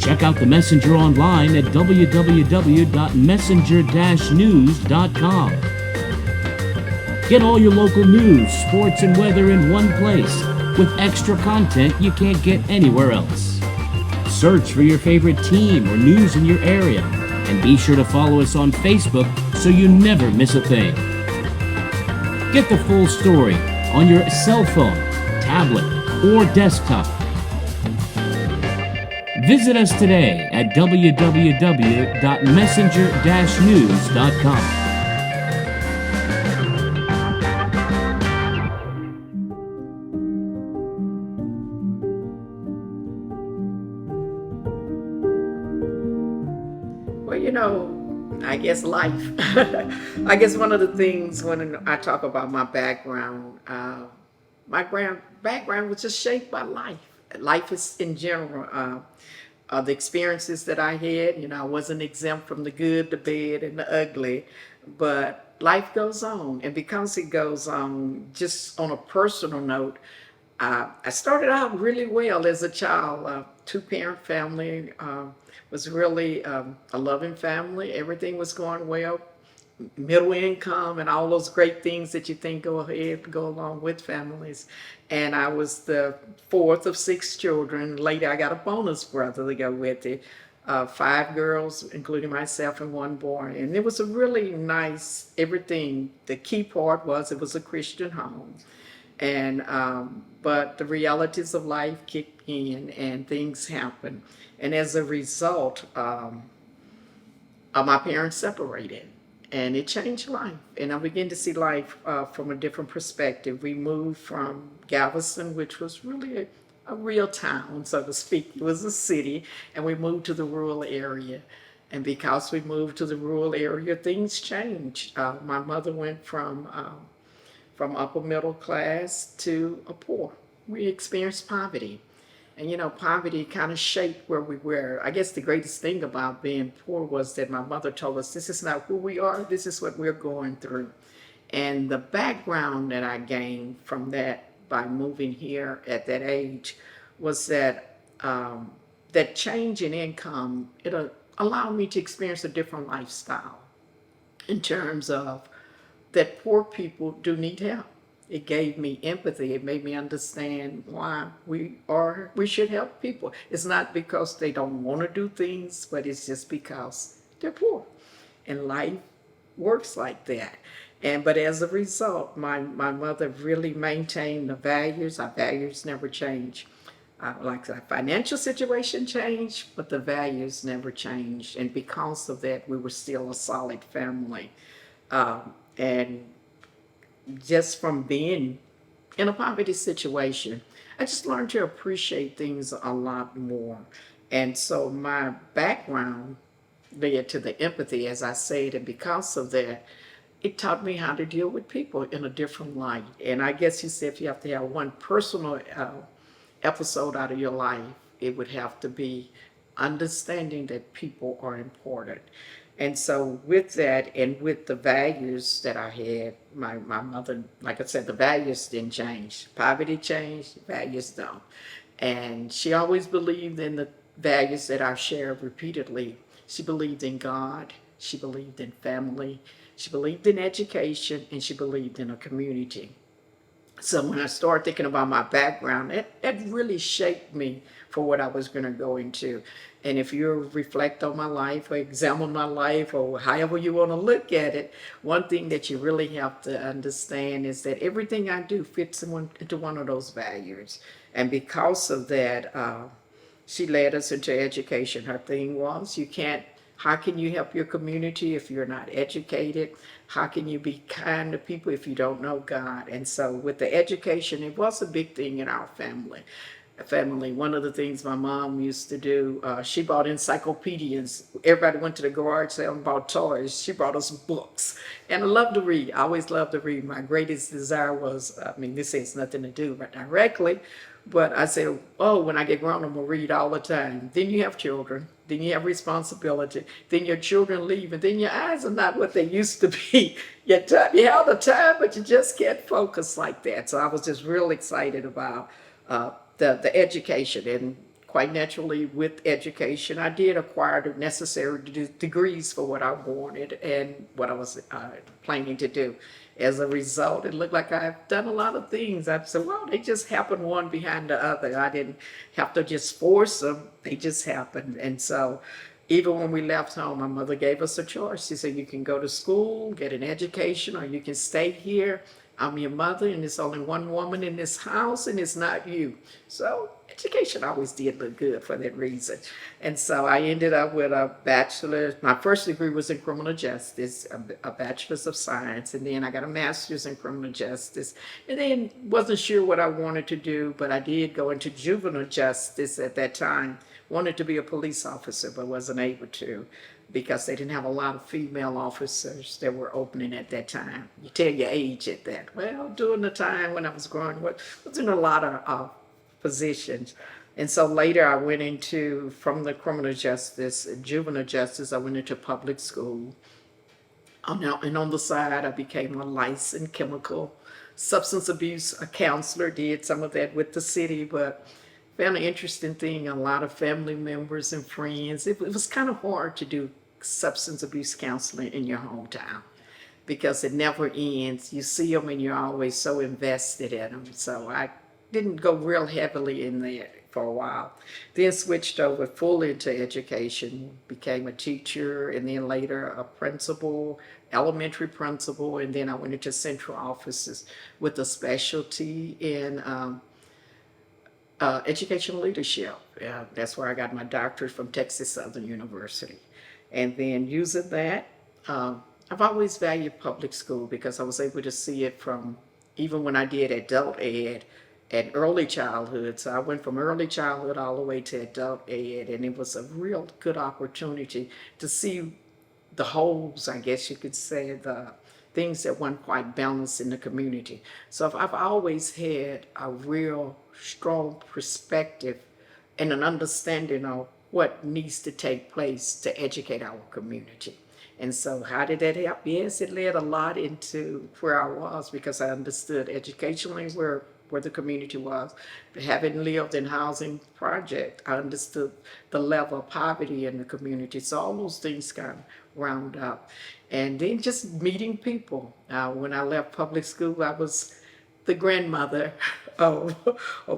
Check out the Messenger online at www.messenger-news.com. Get all your local news, sports, and weather in one place with extra content you can't get anywhere else. Search for your favorite team or news in your area, and be sure to follow us on Facebook so you never miss a thing. Get the full story on your cell phone, tablet, or desktop. Visit us today at www.messenger-news.com. Well, I guess life. I guess one of the things when I talk about my background, background was just shaped by life. Life is in general. The experiences that I had, I wasn't exempt from the good, the bad, and the ugly, but life goes on. And because it goes on, just on a personal note, I started out really well as a child. Two-parent family, was really a loving family. Everything was going well. Middle income and all those great things that you think go along with families. And I was the fourth of six children. Later, I got a bonus brother to go with it. 5 girls, including myself, and 1 boy. And it was a really nice everything. The key part was it was a Christian home. And but the realities of life kicked in and things happened. And as a result, my parents separated. And it changed life. And I began to see life from a different perspective. We moved from Galveston, which was really a real town, so to speak. It was a city. And we moved to the rural area. And because we moved to the rural area, things changed. My mother went from upper middle class to a poor. We experienced poverty. And poverty kind of shaped where we were. I guess the greatest thing about being poor was that my mother told us, this is not who we are, this is what we're going through. And the background that I gained from that by moving here at that age was that that change in income, it allowed me to experience a different lifestyle in terms of that poor people do need help. It gave me empathy. It made me understand why we should help people. It's not because they don't want to do things, but it's just because they're poor. And life works like that. But as a result, my mother really maintained the values. Our values never change. Like the financial situation changed, but the values never changed. And because of that, we were still a solid family. And just from being in a poverty situation, I just learned to appreciate things a lot more. And so my background led to the empathy, as I said, and because of that, it taught me how to deal with people in a different light. And I guess you said if you have to have one personal episode out of your life, it would have to be understanding that people are important. And so with that and with the values that I had, my mother, like I said, the values didn't change. Poverty changed, values don't. And she always believed in the values that I shared repeatedly. She believed in God, she believed in family, she believed in education, and she believed in a community. So when I started thinking about my background, it really shaped me for what I was going to go into. And if you reflect on my life or examine my life or however you want to look at it, one thing that you really have to understand is that everything I do fits into one of those values. And because of that, she led us into education. Her thing was, how can you help your community if you're not educated? How can you be kind to people if you don't know God? And so with the education, it was a big thing in our family. One of the things my mom used to do, she bought encyclopedias. Everybody went to the garage sale and bought toys. She brought us books. And I love to read. I always loved to read. My greatest desire was, this has nothing to do directly, but I said, when I get grown, I'm going to read all the time. Then you have children. Then you have responsibility. Then your children leave, and then your eyes are not what they used to be. You have the time, but you just can't focus like that. So I was just real excited about the education. And quite naturally with education, I did acquire the necessary degrees for what I wanted and what I was planning to do. As a result, it looked like I've done a lot of things. I said, well, they just happened one behind the other. I didn't have to just force them. They just happened. And so even when we left home, my mother gave us a choice. She said, you can go to school, get an education, or you can stay here. I'm your mother, and there's only one woman in this house, and it's not you. So education always did look good for that reason. And so I ended up with a bachelor's. My first degree was in criminal justice, a bachelor's of science, and then I got a master's in criminal justice. And then wasn't sure what I wanted to do, but I did go into juvenile justice at that time. Wanted to be a police officer, but wasn't able to because they didn't have a lot of female officers that were opening at that time. You tell your age at that. Well, during the time when I was growing up, I was in a lot of positions. And so later I went into, from the criminal justice, juvenile justice, I went into public school. And on the side, I became a licensed chemical substance abuse counselor, did some of that with the city, but found an interesting thing, a lot of family members and friends. It was kind of hard to do substance abuse counseling in your hometown because it never ends. You see them and you're always so invested in them. So I didn't go real heavily in there for a while. Then switched over fully into education, became a teacher, and then later a principal, elementary principal, and then I went into central offices with a specialty in educational leadership. That's where I got my doctorate from Texas Southern University. And then using that, I've always valued public school because I was able to see it from, even when I did adult ed and early childhood. So I went from early childhood all the way to adult ed, and it was a real good opportunity to see the holes, I guess you could say, the things that weren't quite balanced in the community. So I've always had a real strong perspective and an understanding of what needs to take place to educate our community. And so how did that help? Yes, it led a lot into where I was because I understood educationally where the community was. Having lived in housing project, I understood the level of poverty in the community. So all those things kind of round up. And then just meeting people. When I left public school, I was the grandmother of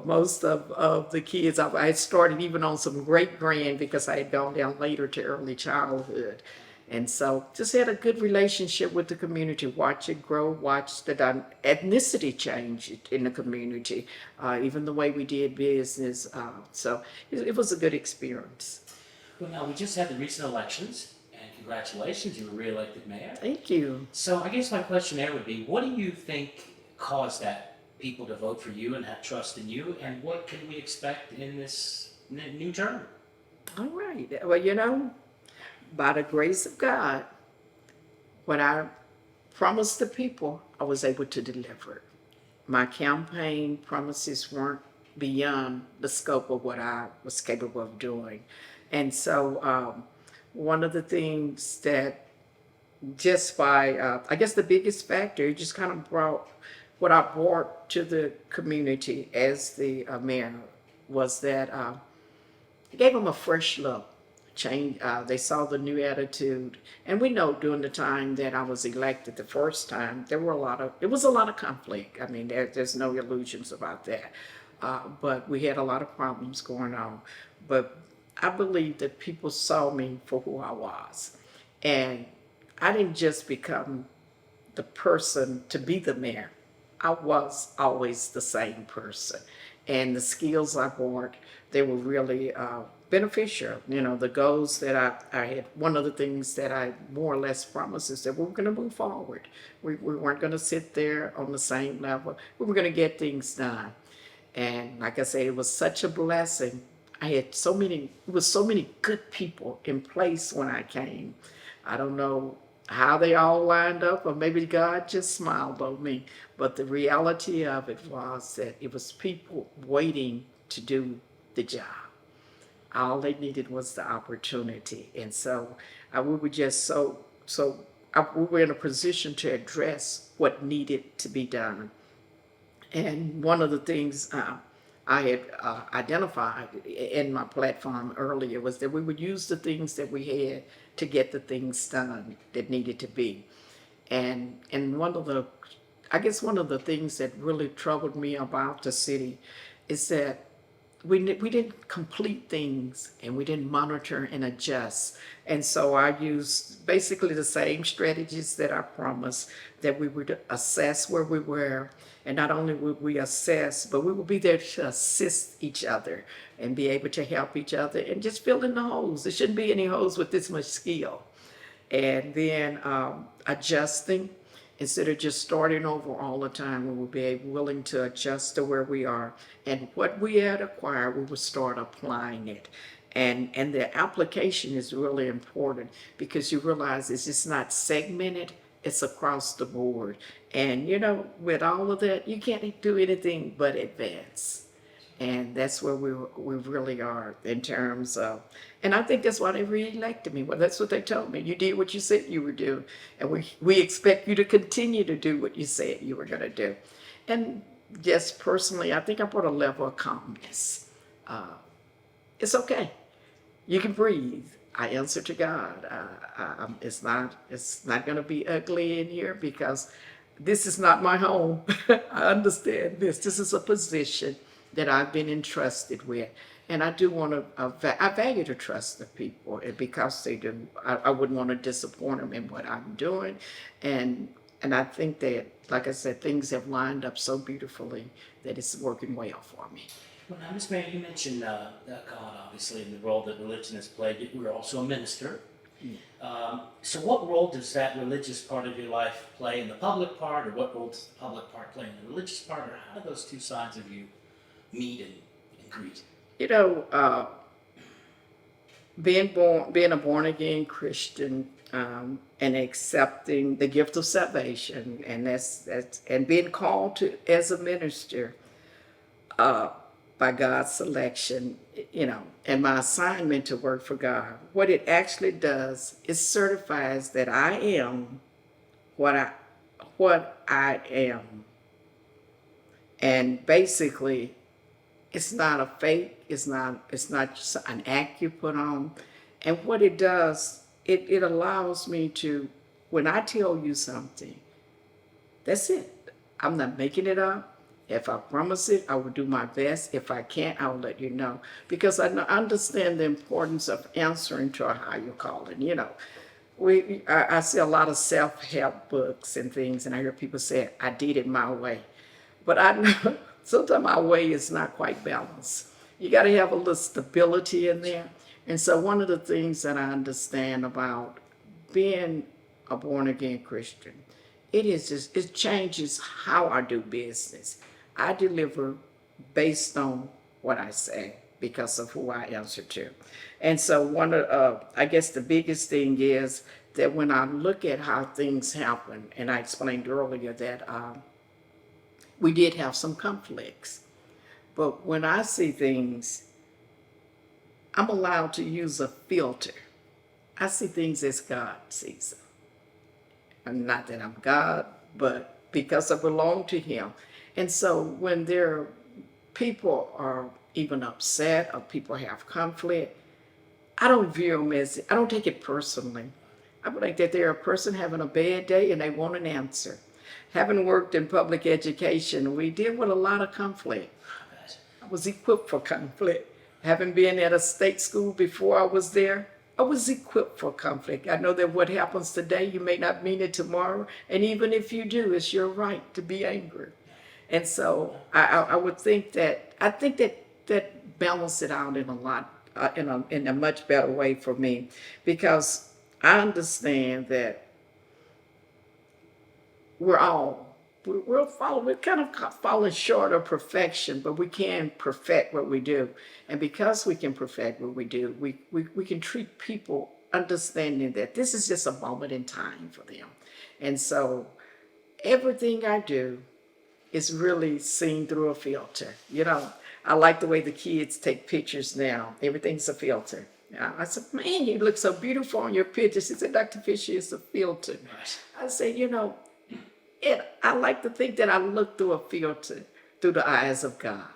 most of the kids. I had started even on some great grand because I had gone down later to early childhood. And so just had a good relationship with the community, watch it grow, watch the ethnicity change in the community, even the way we did business. So it was a good experience. Well, now we just had the recent elections, and congratulations, you were re-elected mayor. Thank you. So I guess my question there would be, what do you think caused that people to vote for you and have trust in you, and what can we expect in this new term? All right. Well, by the grace of God, what I promised the people, I was able to deliver. My campaign promises weren't beyond the scope of what I was capable of doing. And so one of the things that just by, I guess the biggest factor, it just kind of brought what I brought to the community as the mayor was that I gave them a fresh look. Change. They saw the new attitude, and we know during the time that I was elected the first time, it was a lot of conflict. I mean, there's no illusions about that. But we had a lot of problems going on. But I believe that people saw me for who I was, and I didn't just become the person to be the mayor. I was always the same person, and the skills I brought, they were really beneficial. The goals that I had, one of the things that I more or less promised is that we were going to move forward. We weren't going to sit there on the same level. We were going to get things done. And like I said, it was such a blessing. It was so many good people in place when I came. I don't know how they all lined up, or maybe God just smiled on me. But the reality of it was that it was people waiting to do the job. All they needed was the opportunity. And so we were just we were in a position to address what needed to be done. And one of the things I had identified in my platform earlier was that we would use the things that we had to get the things done that needed to be. And one of the, I guess one of the things that really troubled me about the city is that we didn't complete things and we didn't monitor and adjust. And so I used basically the same strategies that I promised, that we would assess where we were. And not only would we assess, but we would be there to assist each other and be able to help each other and just fill in the holes. There shouldn't be any holes with this much skill. And then adjusting instead of just starting over all the time. We will be willing to adjust to where we are, and what we had acquired, we will start applying it. And the application is really important because you realize it's just not segmented, it's across the board. And with all of that, you can't do anything but advance. And that's where we really are in terms of, and I think that's why they reelected me. Well, that's what they told me. You did what you said you would do, and we expect you to continue to do what you said you were going to do. And just personally, I think I brought a level of calmness. It's okay. You can breathe. I answer to God. It's not going to be ugly in here because this is not my home. I understand this. This is a position that I've been entrusted with. And I do want to, I value the trust of people, and because they do, I wouldn't want to disappoint them in what I'm doing. And I think that, like I said, things have lined up so beautifully that it's working well for me. Well, now, Ms. Mayor, you mentioned God, obviously, and the role that religion has played. You're also a minister. So what role does that religious part of your life play in the public part, or what role does the public part play in the religious part, or how do those two sides of you meet and greet? Being a born again Christian, and accepting the gift of salvation, and that's and being called to as a minister by God's selection, and my assignment to work for God. What it actually does is certifies that I am what I am, and basically, it's not a fake. It's not just an act you put on. And what it does, it allows me to, when I tell you something, that's it. I'm not making it up. If I promise it, I will do my best. If I can't, I'll let you know. Because I understand the importance of answering to a higher calling. I see a lot of self-help books and things, and I hear people say, I did it my way. But I know sometimes my way is not quite balanced. You got to have a little stability in there. And so one of the things that I understand about being a born-again Christian, it changes how I do business. I deliver based on what I say because of who I answer to. And so I guess the biggest thing is that when I look at how things happen, and I explained earlier that we did have some conflicts. But when I see things, I'm allowed to use a filter. I see things as God sees them. And not that I'm God, but because I belong to Him. And so when people are even upset or people have conflict, I don't view them I don't take it personally. I would like that they're a person having a bad day and they want an answer. Having worked in public education, we deal with a lot of conflict. I was equipped for conflict. Having been at a state school before I was there, I was equipped for conflict. I know that what happens today, you may not mean it tomorrow. And even if you do, it's your right to be angry. And so I would think that, that balance it out in a much better way for me, because I understand that we're kind of falling short of perfection, but we can perfect what we do. And because we can perfect what we do, we can treat people understanding that this is just a moment in time for them. And so everything I do is really seen through a filter. I like the way the kids take pictures now. Everything's a filter. I said, man, you look so beautiful on your pictures. She said, Dr. Fisher, it's a filter. I said, I like to think that I look through a filter, through the eyes of God.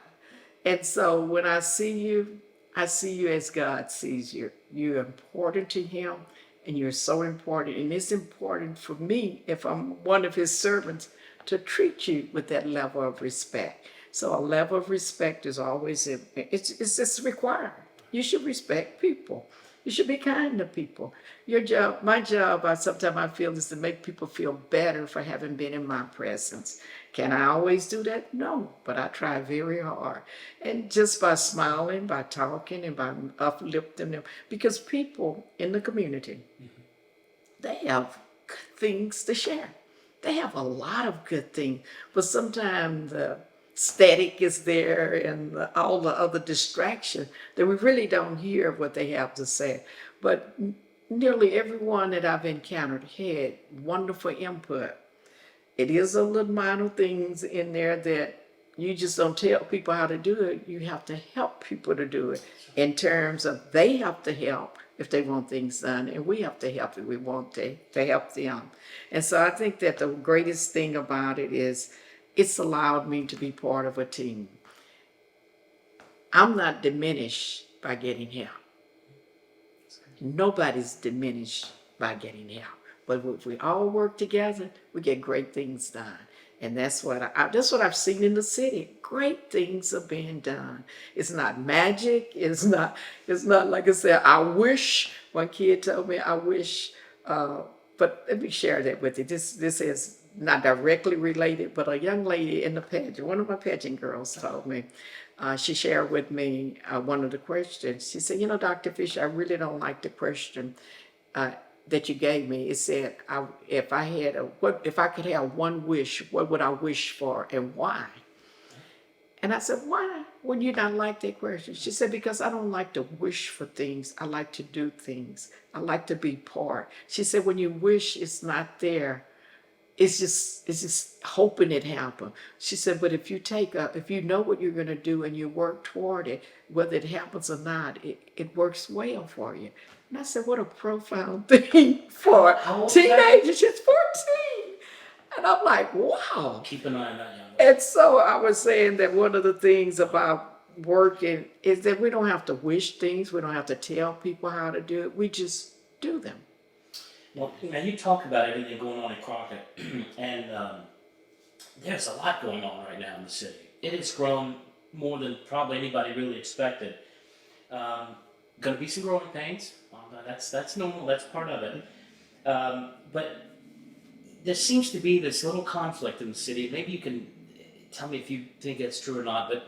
And so when I see you as God sees you. You're important to him, and you're so important. And it's important for me, if I'm one of his servants, to treat you with that level of respect. So a level of respect is always, it's just required. You should respect people. You should be kind to people. Your job, my job, sometimes I feel, is to make people feel better for having been in my presence. Can I always do that? No, but I try very hard. And just by smiling, by talking, and by uplifting them, because people in the community, they have good things to share. They have a lot of good things, but sometimes the static is there and all the other distraction that we really don't hear what they have to say. But nearly everyone that I've encountered had wonderful input. It is a little minor things in there that you just don't tell people how to do it. You have to help people to do it in terms of they have to help if they want things done, and we have to help if we want to help them. And so I think that the greatest thing about it is it's allowed me to be part of a team. I'm not diminished by getting help. Nobody's diminished by getting help. But if we all work together, we get great things done. And that's what that's what I've seen in the city. Great things are being done. It's not magic. It's not like I said, I wish. One kid told me, I wish, but let me share that with you. This is not directly related, but a young lady in the pageant, one of my pageant girls told me, she shared with me one of the questions. She said, Dr. Fisher, I really don't like the question that you gave me. It said, if I could have one wish, what would I wish for and why? And I said, why would you not like that question? She said, because I don't like to wish for things. I like to do things. I like to be part. She said, when you wish, it's not there. It's just hoping it happens. She said, but if you know what you're going to do and you work toward it, whether it happens or not, it works well for you. And I said, what a profound thing for a teenager. She's 14. And I'm like, wow. Keep an eye on that young lady. And so I was saying that one of the things about working is that we don't have to wish things. We don't have to tell people how to do it. We just do them. Well, now you talk about everything going on in Crockett, and there's a lot going on right now in the city. It has grown more than probably anybody really expected. Going to be some growing pains. That's normal. That's part of it. But there seems to be this little conflict in the city. Maybe you can tell me if you think that's true or not. But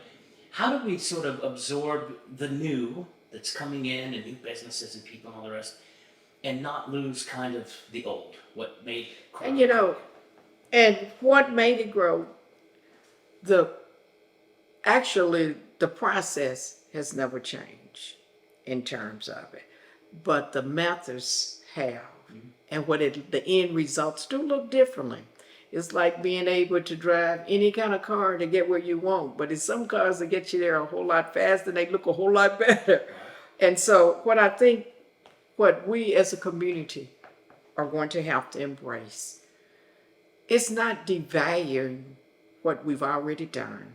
how do we sort of absorb the new that's coming in and new businesses and people and all the rest, and not lose kind of the old, what made Crockett? And and what made it grow, the process has never changed in terms of it, but the methods have. And the end results do look differently. It's like being able to drive any kind of car to get where you want, but it's some cars that get you there a whole lot faster and they look a whole lot better. And so what we as a community are going to have to embrace, it's not devaluing what we've already done.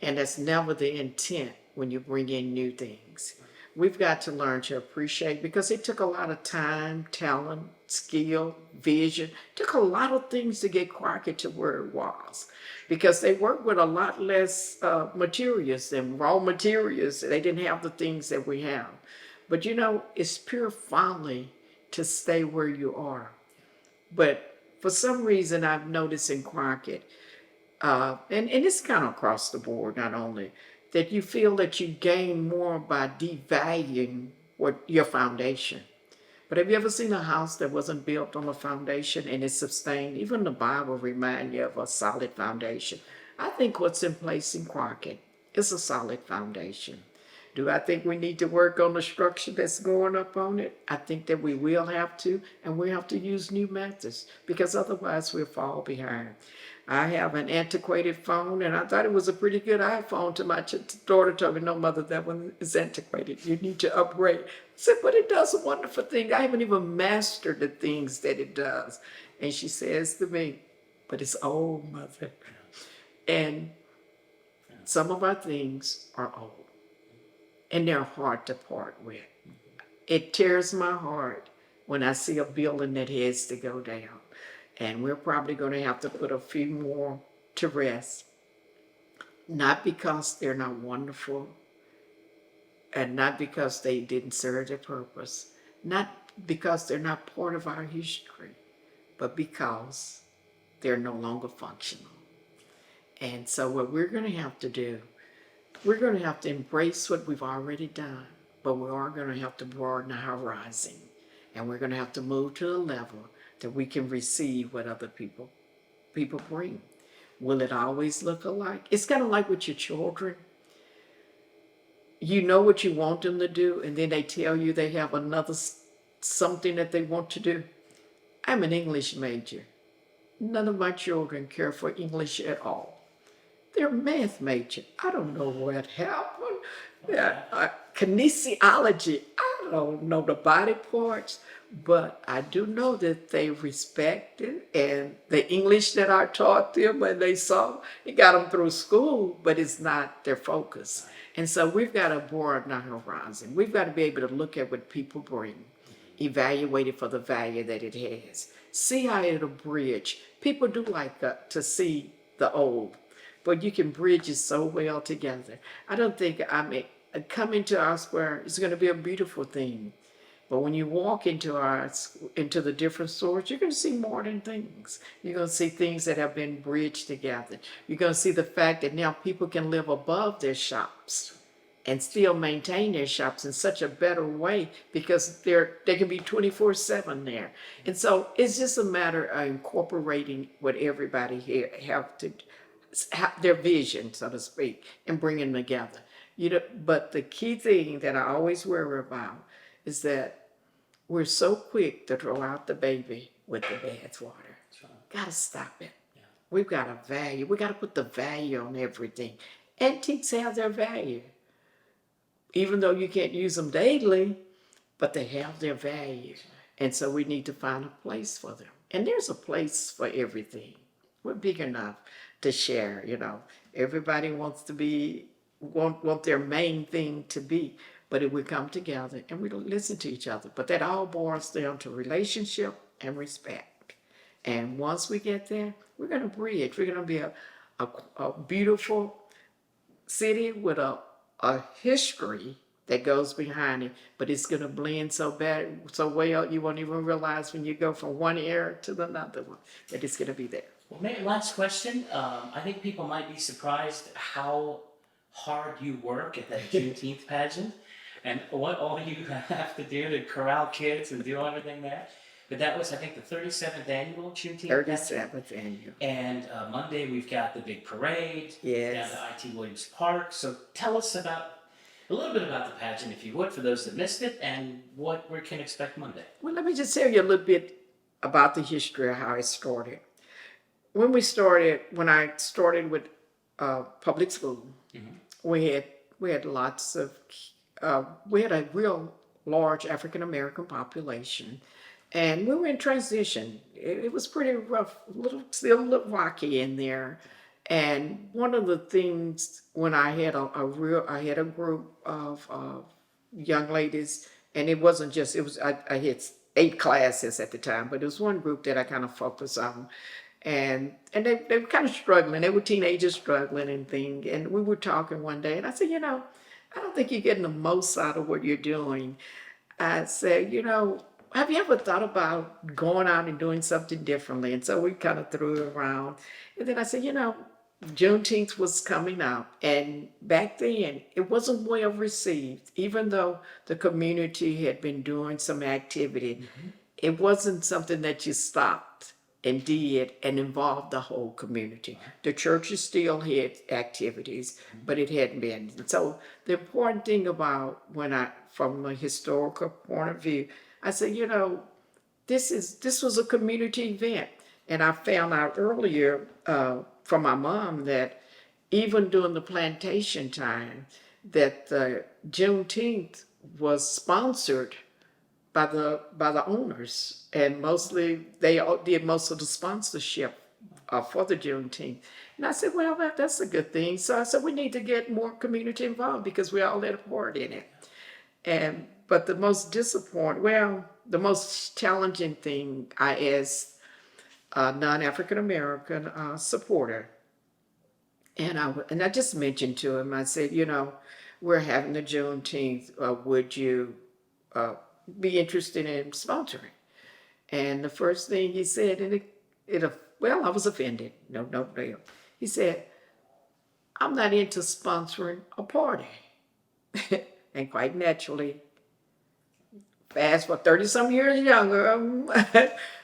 And that's never the intent when you bring in new things. We've got to learn to appreciate, because it took a lot of time, talent, skill, vision. It took a lot of things to get Crockett to where it was, because they worked with a lot less materials than raw materials. They didn't have the things that we have. But it's pure folly to stay where you are. But for some reason, I've noticed in Crockett, and it's kind of across the board, not only, that you feel that you gain more by devaluing your foundation. But have you ever seen a house that wasn't built on a foundation and is sustained? Even the Bible reminds you of a solid foundation. I think what's in place in Crockett is a solid foundation. Do I think we need to work on the structure that's going up on it? I think that we will have to, and we have to use new methods, because otherwise we'll fall behind. I have an antiquated phone, and I thought it was a pretty good iPhone till my daughter told me, no, mother, that one is antiquated. You need to upgrade. I said, but it does a wonderful thing. I haven't even mastered the things that it does. And she says to me, but it's old, mother. And some of our things are old and they're hard to part with. It tears my heart when I see a building that has to go down. And we're probably going to have to put a few more to rest. Not because they're not wonderful and not because they didn't serve their purpose. Not because they're not part of our history, but because they're no longer functional. And so what we're going to have to do, we're going to have to embrace what we've already done, but we are going to have to broaden our horizon. And we're going to have to move to a level that we can receive what other people bring. Will it always look alike? It's kind of like with your children. You know what you want them to do, and then they tell you they have another something that they want to do. I'm an English major. None of my children care for English at all. They're math major. I don't know what happened. Kinesiology. I don't know the body parts, but I do know that they respect it, and the English that I taught them and they saw, it got them through school, but it's not their focus. And so we've got to broaden our horizon. We've got to be able to look at what people bring, evaluate it for the value that it has, see how it'll bridge. People do like to see the old, but you can bridge it so well together. I don't think, coming to our square is going to be a beautiful thing. But when you walk into the different stores, you're going to see modern things. You're going to see things that have been bridged together. You're going to see the fact that now people can live above their shops and still maintain their shops in such a better way because they can be 24/7 there. And so it's just a matter of incorporating what everybody here have their vision, so to speak, and bringing them together. But the key thing that I always worry about is that we're so quick to throw out the baby with the bathwater. Gotta stop it. Yeah. We've got a value. We gotta put the value on everything. Antiques have their value. Even though you can't use them daily, but they have their value. And so we need to find a place for them. And there's a place for everything. We're big enough to share, Everybody wants to want their main thing to be. But if we come together and we listen to each other, but that all boils down to relationship and respect. And once we get there, we're going to bridge. We're going to be a beautiful city with a history that goes behind it, but it's going to blend so well you won't even realize when you go from one era to another one that it's going to be there. Well, Mayor, last question. I think people might be surprised how hard you work at that Juneteenth pageant and what all you have to do to corral kids and do everything there. But that was, I think, the 37th annual Juneteenth pageant. 37th annual. And Monday we've got the big parade Yes. down at I.T. Williams Park. So tell us a little bit about the pageant, if you would, for those that missed it, and what we can expect Monday. Well, let me just tell you a little bit about the history of how it started. When I started with public school, we had lots of, we had a real large African American population, and we were in transition. It was pretty rough, still a little rocky in there. And one of the things when I had I had a group of young ladies, and it wasn't just, I had 8 classes at the time, but it was one group that I kind of focused on. And they were kind of struggling. They were teenagers struggling and things. And we were talking one day, and I said, I don't think you're getting the most out of what you're doing. I said, have you ever thought about going out and doing something differently? And so we kind of threw it around. And then I said, Juneteenth was coming up. And back then, it wasn't well received. Even though the community had been doing some activity, it wasn't something that you stopped and did and involved the whole community. The churches still had activities, but it hadn't been. So the important thing about from a historical point of view, I said, this was a community event. And I found out earlier from my mom that even during the plantation time, that the Juneteenth was sponsored by the owners, and mostly they did most of the sponsorship for the Juneteenth. And I said, well, that's a good thing. So I said, we need to get more community involved because we all had a part in it. But the most the most challenging thing I asked a non-African American supporter, and I just mentioned to him, I said, we're having the Juneteenth. Would you be interested in sponsoring? And the first thing he said, and well, I was offended. No. He said, I'm not into sponsoring a party. And quite naturally, fast for 30 some years younger,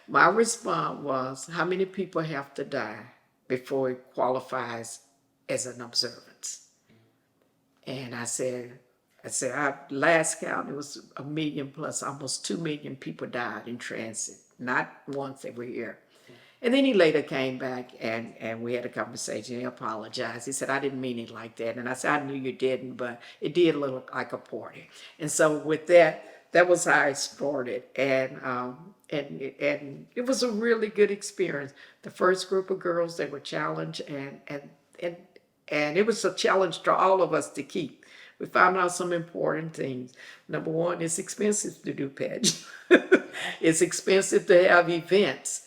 my response was, how many people have to die before it qualifies as an observance? And I said, last count, it was 1 million plus, almost 2 million people died in transit, not once every year. And then he later came back and we had a conversation. He apologized. He said, I didn't mean it like that. And I said, I knew you didn't, but it did look like a party. And so with that was how I started. And it was a really good experience. The first group of girls, they were challenged and it was a challenge to all of us to keep. We found out some important things. Number one, it's expensive to do pageants. It's expensive to have events.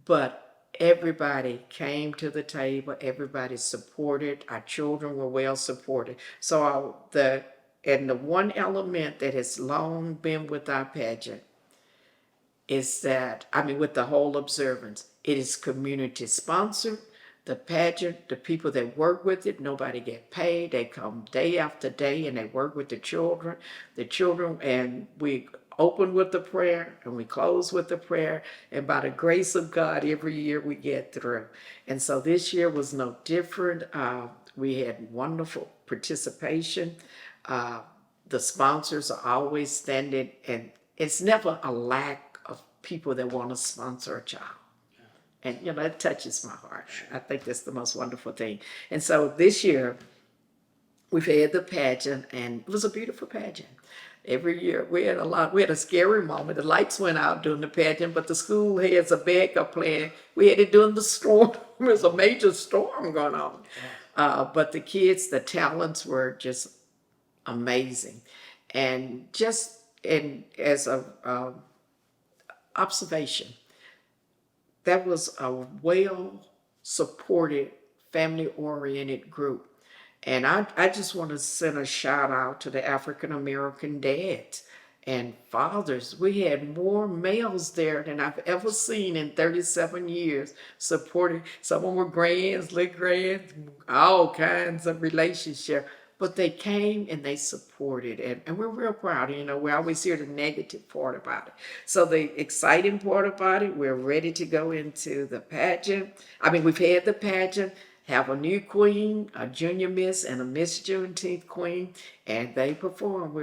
But everybody came to the table. Everybody supported. Our children were well supported. So the one element that has long been with our pageant is that, with the whole observance, it is community sponsored. The pageant, the people that work with it, nobody get paid. They come day after day and they work with the children. And we open with the prayer and we close with the prayer. And by the grace of God, every year we get through. And so this year was no different. We had wonderful participation. The sponsors are always standing, and it's never a lack of people that want to sponsor a child. And, it touches my heart. I think that's the most wonderful thing. And so this year, we've had the pageant, and it was a beautiful pageant. Every year, we had a scary moment. The lights went out during the pageant, but the school has a backup plan. We had it during the storm. There was a major storm going on. But the kids, the talents were just amazing. And as a observation, that was a well-supported, family-oriented group. And I just want to send a shout out to the African-American dads and fathers. We had more males there than I've ever seen in 37 years supporting. Some of them were grands, little grands, all kinds of relationship. But they came and they supported, and we're real proud. We always hear the negative part about it. So the exciting part about it, we're ready to go into the pageant. We've had the pageant, have a new queen, a junior miss, and a Miss Juneteenth queen, and they perform.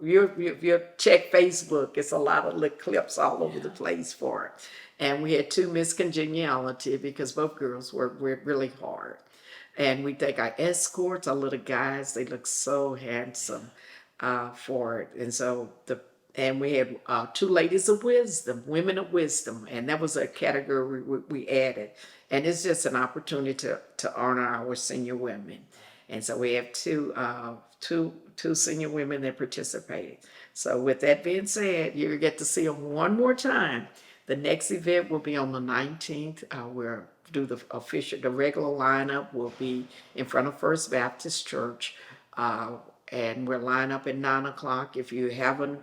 You'll check Facebook. It's a lot of little clips all over the place for it. And we had 2 Miss Congeniality because both girls worked really hard. And we take our escorts, our little guys, they look so handsome for it. And so and we had 2 ladies of wisdom, women of wisdom, and that was a category we added. And it's just an opportunity to honor our senior women. And so we have two senior women that participated. So with that being said, you get to see them one more time. The next event will be on the 19th. We'll do the regular lineup will be in front of First Baptist Church. And we'll line up at 9 o'clock. If you haven't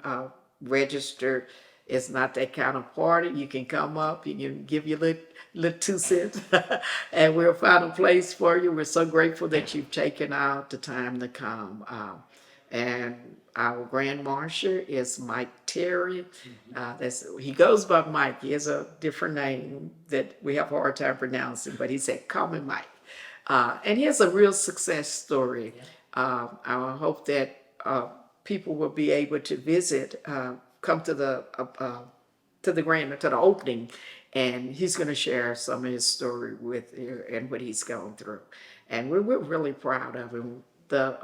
registered, it's not that kind of party. You can come up, you can give your little 2 cents, and we'll find a place for you. We're so grateful that you've taken out the time to come. And our Grand Marshal is Mike Terry. He goes by Mike. He has a different name that we have a hard time pronouncing, but he said, "Call me Mike." And he has a real success story. I hope that people will be able to visit, come to the opening, and he's going to share some of his story with you and what he's gone through. And we're really proud of him. The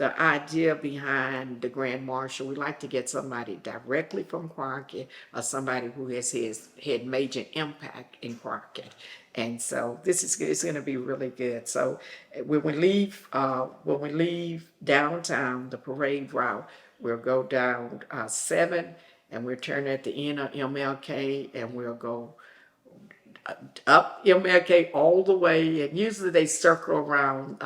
the idea behind the Grand Marshal, we like to get somebody directly from Crockett or somebody who had major impact in Crockett. And so this is it's going to be really good. So when we leave downtown, the parade route, we'll go down 7, and we'll turn at the end of MLK, and we'll go up MLK all the way. And usually they circle around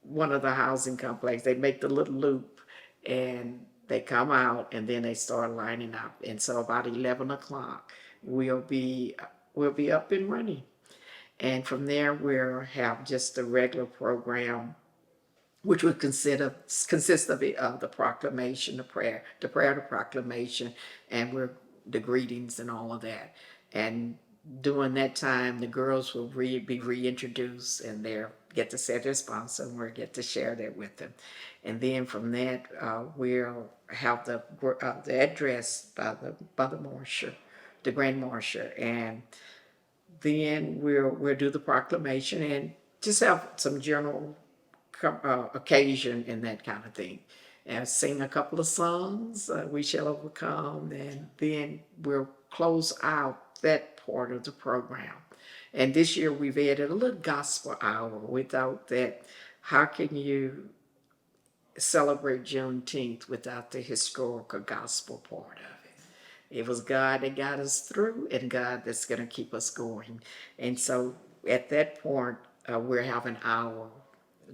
one of the housing complex. They make the little loop, and they come out, and then they start lining up. And so about 11 o'clock, we'll be up and running. And from there, we'll have just the regular program, which would consist of the proclamation, the prayer, the proclamation, and the greetings and all of that. And during that time, the girls will be reintroduced, and they'll get to set their sponsor, and we'll get to share that with them. And then from that, we'll have the address by the marshal, the Grand Marshal, and then we'll do the proclamation and just have some general occasion and that kind of thing. And sing a couple of songs, We Shall Overcome, and then we'll close out that part of the program. And this year we've added a little gospel hour. Without that, how can you celebrate Juneteenth without the historical gospel part of it? It was God that got us through, and God that's going to keep us going. And so at that point, we're having our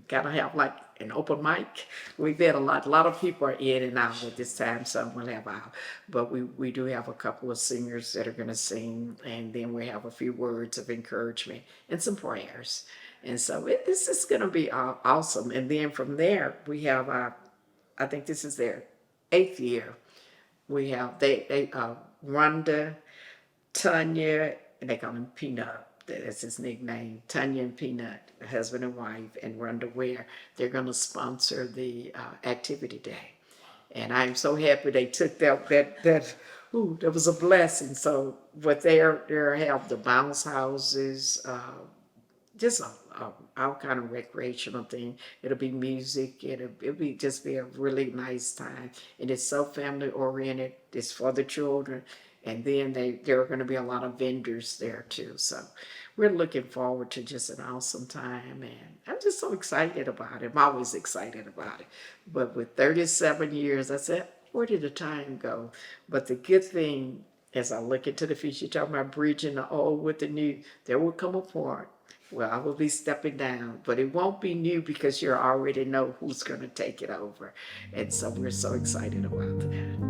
gotta have like an open mic. We've had a lot of people are in and out at this time, some will have out. But we do have a couple of singers that are gonna sing, and then we have a few words of encouragement and some prayers. And so it's just gonna be awesome. And then from there, we have I think this is their 8th year. We have Rhonda, Tanya, and they call him Peanut. That's his nickname. Tanya and Peanut, husband and wife, and Rhonda Ware. They're going to sponsor the activity day, and I'm so happy they took that. Ooh, that was a blessing. So what they have the bounce houses, just all kind of recreational thing. It'll be music. It'll be a really nice time, and it's so family oriented. It's for the children. And then there are going to be a lot of vendors there too. So we're looking forward to just an awesome time. And I'm just so excited about it. I'm always excited about it. But with 37 years, I said, where did the time go? But the good thing, as I look into the future, you're talking about bridging the old with the new, there will come a point where I will be stepping down. But it won't be new because you already know who's going to take it over. And so we're so excited about that.